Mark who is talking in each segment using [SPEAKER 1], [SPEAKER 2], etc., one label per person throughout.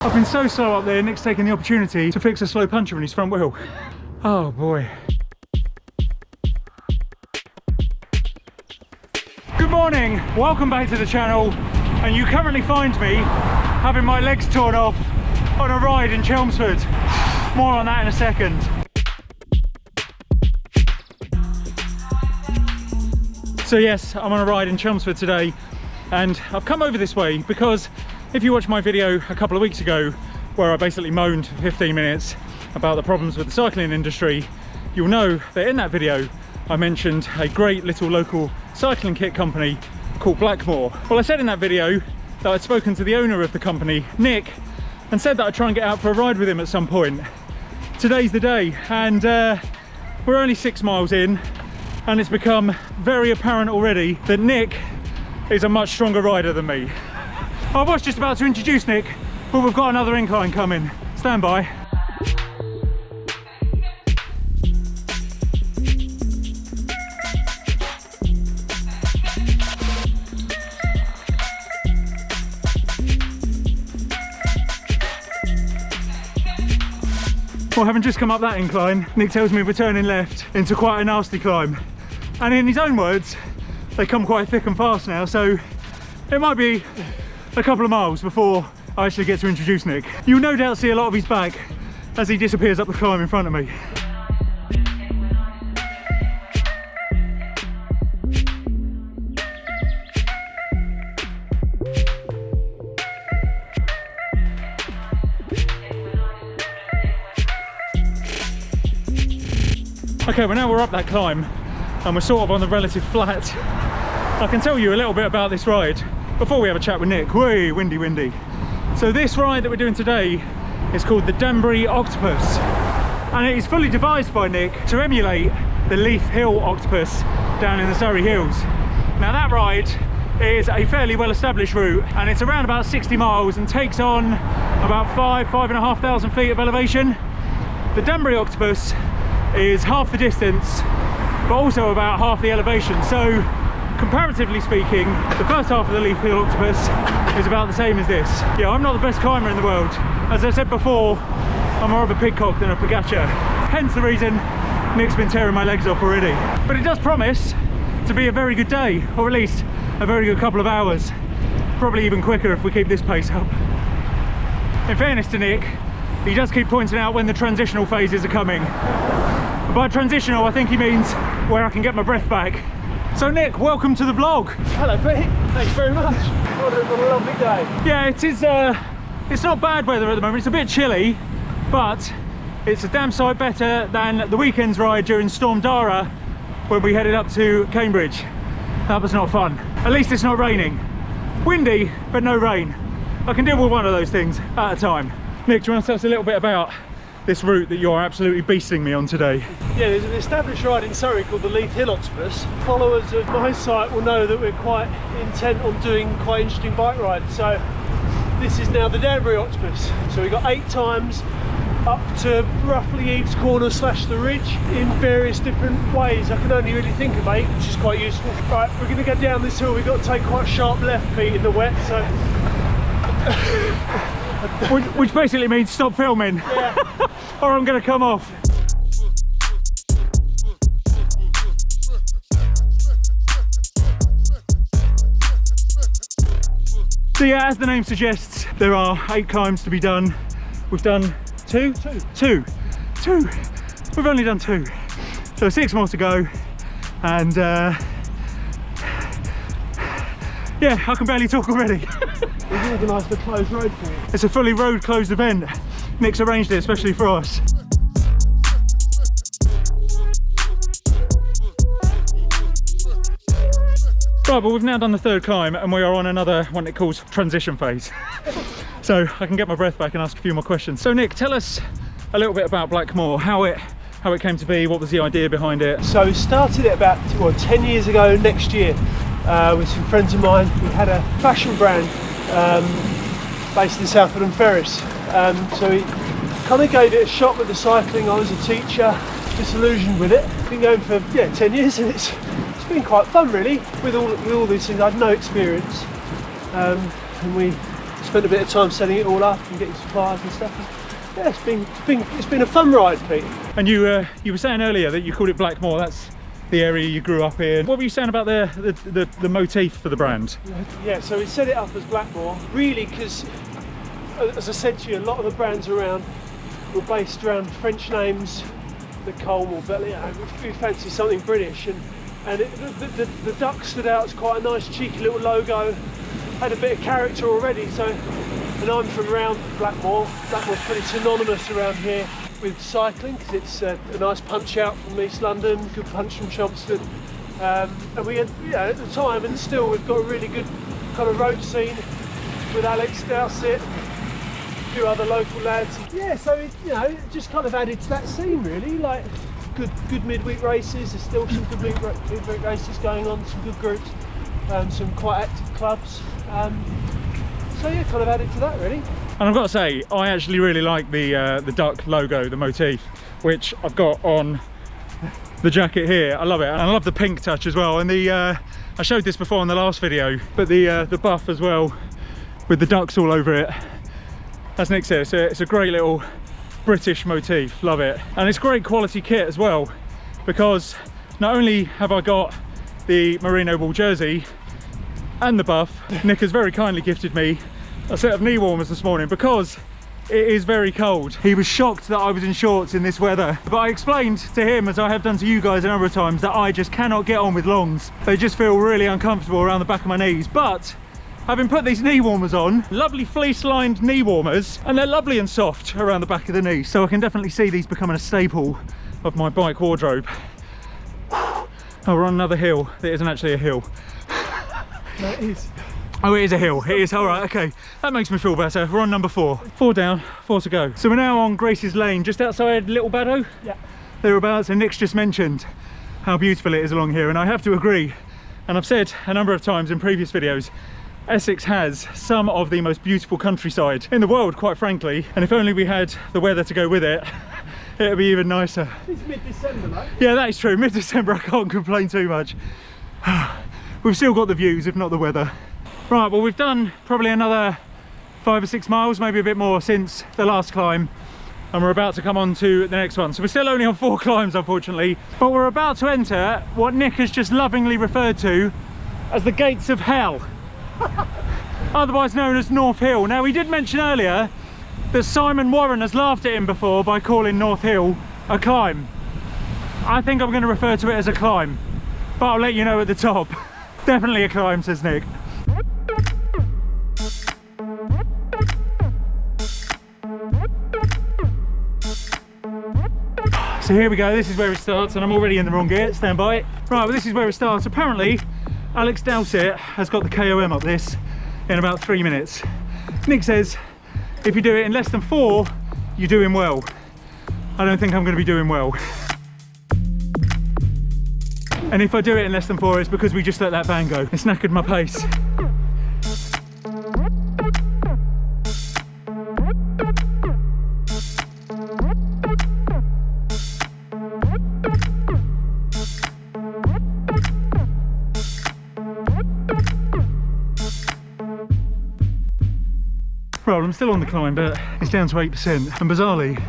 [SPEAKER 1] I've been so slow up there, Nick's taking the opportunity to fix a slow puncture in his front wheel. Oh boy. Good morning, welcome back to the channel, and you currently find me having my legs torn off on a ride in Chelmsford. More on that in a second. So yes, I'm on a ride in Chelmsford today, and I've come over this way because if you watched my video a couple of weeks ago where I basically moaned for 15 minutes about the problems with the cycling industry, you'll know that in that video I mentioned a great little local cycling kit company called Blackmore. Well, I said in that video that I'd spoken to the owner of the company, Nick, and said that I'd try and get out for a ride with him at some point. Today's the day, and we're only 6 miles in, and it's become very apparent already that Nick is a much stronger rider than me. I was just about to introduce Nick, but we've got another incline coming. Stand by. Well, having just come up that incline, Nick tells me we're turning left into quite a nasty climb. And in his own words, they come quite thick and fast now, so it might be a couple of miles before I actually get to introduce Nick. You'll no doubt see a lot of his back as he disappears up the climb in front of me. Okay, well now we're up that climb and we're sort of on the relative flat. I can tell you a little bit about this ride before we have a chat with Nick. Way windy. So this ride that we're doing today is called the Danbury Octopus, and it is fully devised by Nick to emulate the Leith Hill Octopus down in the Surrey Hills. Now that ride is a fairly well established route, and it's around about 60 miles and takes on about 5,500 feet of elevation. The Danbury Octopus is half the distance but also about half the elevation, so comparatively speaking the first half of the Leith Hill Octopus is about the same as this. Yeah, I'm not the best climber in the world. As I said before, I'm more of a pigcock than a pagacha, hence the reason Nick's been tearing my legs off already. But it does promise to be a very good day, or at least a very good couple of hours, probably even quicker if we keep this pace up. In fairness to Nick, he does keep pointing out when the transitional phases are coming. By transitional, I think he means where I can get my breath back. So Nick, welcome to the vlog.
[SPEAKER 2] Hello Pete, thanks very much. What a lovely day.
[SPEAKER 1] Yeah, it is, it's not bad weather at the moment. It's a bit chilly, but it's a damn sight better than the weekend's ride during Storm Dara when we headed up to Cambridge. That was not fun. At least it's not raining. Windy, but no rain. I can deal with one of those things at a time. Nick, do you want to tell us a little bit about this route that you're absolutely beasting me on today?
[SPEAKER 2] Yeah, there's an established ride in Surrey called the Leith Hill Octopus. Followers of my site will know that we're quite intent on doing quite interesting bike rides. So this is now the Danbury Octopus. So we've got 8 times up to roughly Eves Corner / the Ridge in various different ways. I can only really think of 8, which is quite useful. Right, we're going to go down this hill. We've got to take quite a sharp left, Pete, in the wet. So
[SPEAKER 1] which basically means stop filming.
[SPEAKER 2] yeah.
[SPEAKER 1] Or I'm going to come off. So yeah, as the name suggests, there are 8 climbs to be done. We've done two. We've only done 2. So 6 more to go, and yeah, I can barely talk already.
[SPEAKER 2] We've organised a closed road for you.
[SPEAKER 1] It's a fully road closed event. Nick's arranged it especially for us. Right, but we've now done the 3rd climb and we are on another one it calls transition phase. So I can get my breath back and ask a few more questions. So Nick, tell us a little bit about Blackmore, how it came to be, what was the idea behind it?
[SPEAKER 2] So we started it about 10 years ago next year with some friends of mine. We had a fashion brand based in Southwood and Ferris. So we kind of gave it a shot with the cycling. I was a teacher, disillusioned with it. Been going for 10 years and it's been quite fun really with all these things. I had no experience and we spent a bit of time setting it all up and getting supplies and stuff. Yeah, it's been a fun ride, Pete.
[SPEAKER 1] And you were saying earlier that you called it Blackmore. That's the area you grew up in. What were you saying about the motif for the brand?
[SPEAKER 2] Yeah, so we set it up as Blackmore, really, because, as I said to you, a lot of the brands around were based around French names, the Colm, but you know, we fancy something British, and the duck stood out as quite a nice cheeky little logo, had a bit of character already. So, and I'm from around Blackmore. Blackmore's pretty synonymous around here with cycling, because it's a nice punch out from East London, good punch from Chelmsford, and we had, you know, at the time, and still we've got a really good kind of road scene with Alex Dowsett, a few other local lads. Yeah, so it, you know, it just kind of added to that scene really, like good midweek races. There's still some good midweek races going on, some good groups, some quite active clubs. So yeah, kind of added to that really.
[SPEAKER 1] And I've got to say, I actually really like the duck logo, the motif, which I've got on the jacket here. I love it, and I love the pink touch as well. And I showed this before in the last video, but the buff as well, with the ducks all over it. As Nick said, it's a great little British motif, love it. And it's great quality kit as well, because not only have I got the merino wool jersey and the buff, Nick has very kindly gifted me a set of knee warmers this morning because it is very cold. He was shocked that I was in shorts in this weather, but I explained to him, as I have done to you guys a number of times, that I just cannot get on with longs. They just feel really uncomfortable around the back of my knees. But having put these knee warmers on, lovely fleece lined knee warmers, and they're lovely and soft around the back of the knee, so I can definitely see these becoming a staple of my bike wardrobe. Oh, we're on another hill that isn't actually a hill.
[SPEAKER 2] No, it is.
[SPEAKER 1] Oh, it is a hill. It is. All right, okay, that makes me feel better. We're on number 4 down, 4 to go. So we're now on Grace's Lane, just outside Little Baddow.
[SPEAKER 2] Yeah,
[SPEAKER 1] thereabouts. And Nick's just mentioned how beautiful it is along here, and I have to agree, and I've said a number of times in previous videos, Essex has some of the most beautiful countryside in the world, quite frankly, and if only we had the weather to go with it, it would be even nicer.
[SPEAKER 2] it's mid-December, mate.
[SPEAKER 1] Yeah, that is true. Mid-December, I can't complain too much. We've still got the views, if not the weather. Right, well, we've done probably another 5 or 6 miles, maybe a bit more, since the last climb, and we're about to come on to the next one. So we're still only on 4 climbs, unfortunately, but we're about to enter what Nick has just lovingly referred to as the gates of hell, otherwise known as North Hill. Now, we did mention earlier that Simon Warren has laughed at him before by calling North Hill a climb. I think I'm going to refer to it as a climb, but I'll let you know at the top. Definitely a climb, says Nick. So here we go, this is where it starts, and I'm already in the wrong gear, stand by. Right, well, this is where it starts. Apparently, Alex Dowsett has got the KOM up this in about 3 minutes. Nick says if you do it in less than 4, you're doing well. I don't think I'm going to be doing well. And if I do it in less than 4, it's because we just let that band go. It's knackered my pace. Well, I'm still on the climb, but it's down to 8%, and bizarrely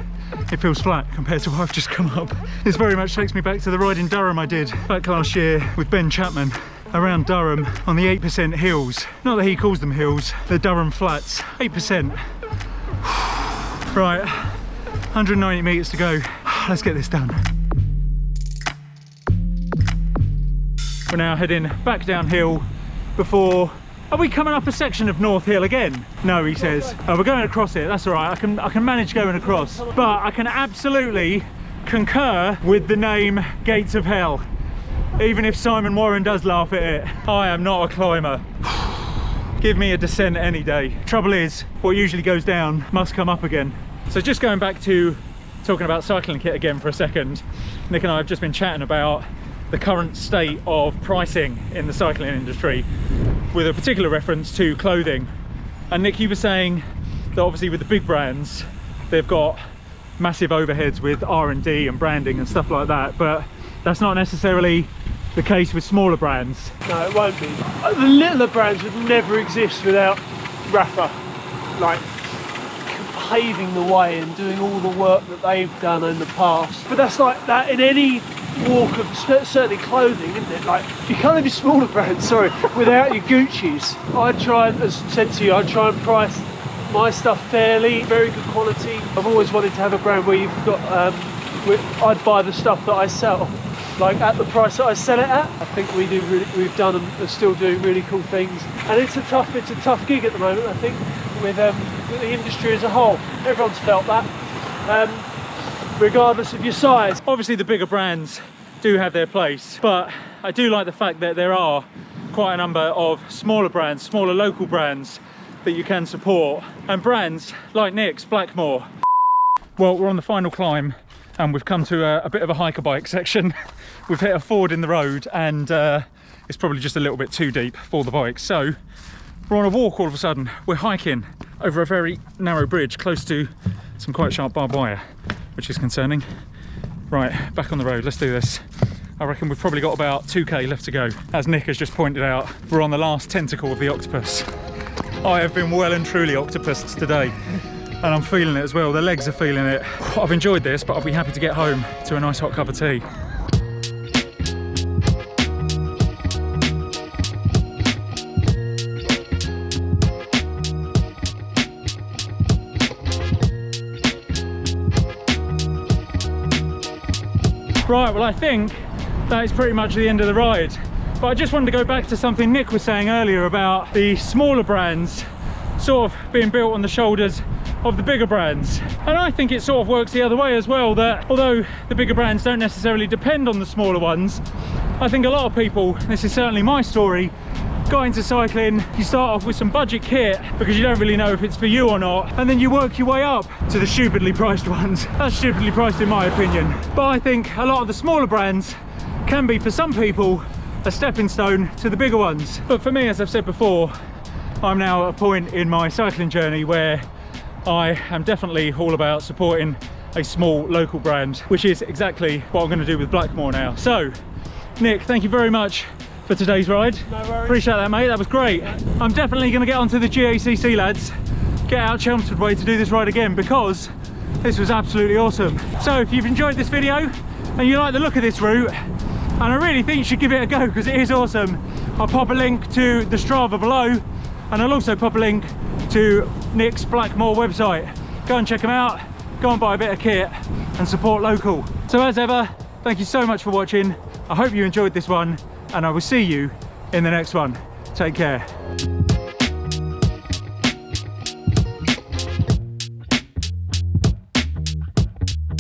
[SPEAKER 1] it feels flat compared to what I've just come up. This very much takes me back to the ride in Durham I did back last year with Ben Chapman around Durham on the 8% hills. Not that he calls them hills, they're Durham flats. 8%. Right, 190 metres to go. Let's get this done. We're now heading back downhill before... Are we coming up a section of North Hill again? No, he says. Oh, we're going across it, that's all right. I can manage going across. But I can absolutely concur with the name Gates of Hell. Even if Simon Warren does laugh at it. I am not a climber. Give me a descent any day. Trouble is, what usually goes down must come up again. So just going back to talking about cycling kit again for a second. Nick and I have just been chatting about the current state of pricing in the cycling industry, with a particular reference to clothing. And Nick, you were saying that obviously with the big brands, they've got massive overheads with R&D and branding and stuff like that, but that's not necessarily the case with smaller brands.
[SPEAKER 2] No, it won't be. The littler brands would never exist without Rafa. like paving the way and doing all the work that they've done in the past. But that's like that in any walk of certainly clothing, isn't it? Like you can't have your smaller brands, sorry, without your Gucci's. I try, as said to you, I try and price my stuff fairly, very good quality. I've always wanted to have a brand where you've got, I'd buy the stuff that I sell, like at the price that I sell it at. I think we've done and are still doing really cool things. And it's a tough gig at the moment, I think, with the industry as a whole. Everyone's felt that, regardless of your size.
[SPEAKER 1] Obviously the bigger brands do have their place, but I do like the fact that there are quite a number of smaller brands, smaller local brands that you can support, and brands like Nick's Blackmore. Well, we're on the final climb and we've come to a bit of a hiker bike section. We've hit a ford in the road and it's probably just a little bit too deep for the bikes, so we're on a walk all of a sudden. We're hiking over a very narrow bridge close to some quite sharp barbed wire, which is concerning. Right, back on the road, let's do this. I reckon we've probably got about 2k left to go. As Nick has just pointed out, we're on the last tentacle of the octopus. I have been well and truly octopused today, and I'm feeling it as well. The legs are feeling it. I've enjoyed this, but I'll be happy to get home to a nice hot cup of tea. Right, well I think that is pretty much the end of the ride. But I just wanted to go back to something Nick was saying earlier about the smaller brands sort of being built on the shoulders of the bigger brands. And I think it sort of works the other way as well, that although the bigger brands don't necessarily depend on the smaller ones, I think a lot of people, this is certainly my story, got into cycling, you start off with some budget kit because you don't really know if it's for you or not, and then you work your way up to the stupidly priced ones. That's stupidly priced in my opinion. But I think a lot of the smaller brands can be, for some people, a stepping stone to the bigger ones. But for me, as I've said before, I'm now at a point in my cycling journey where I am definitely all about supporting a small local brand, which is exactly what I'm going to do with Blackmore now. So, Nick, thank you very much for today's ride.
[SPEAKER 2] No worries.
[SPEAKER 1] Appreciate that, mate. That was great. I'm definitely going to get onto the GACC lads, get out Treadway to do this ride again, because this was absolutely awesome. So if you've enjoyed this video and you like the look of this route, and I really think you should give it a go because it is awesome, I'll pop a link to the Strava below, and I'll also pop a link to Nick's Blackmore website. Go and check them out, go and buy a bit of kit and support local. So as ever, thank you so much for watching. I hope you enjoyed this one, and I will see you in the next one. Take care.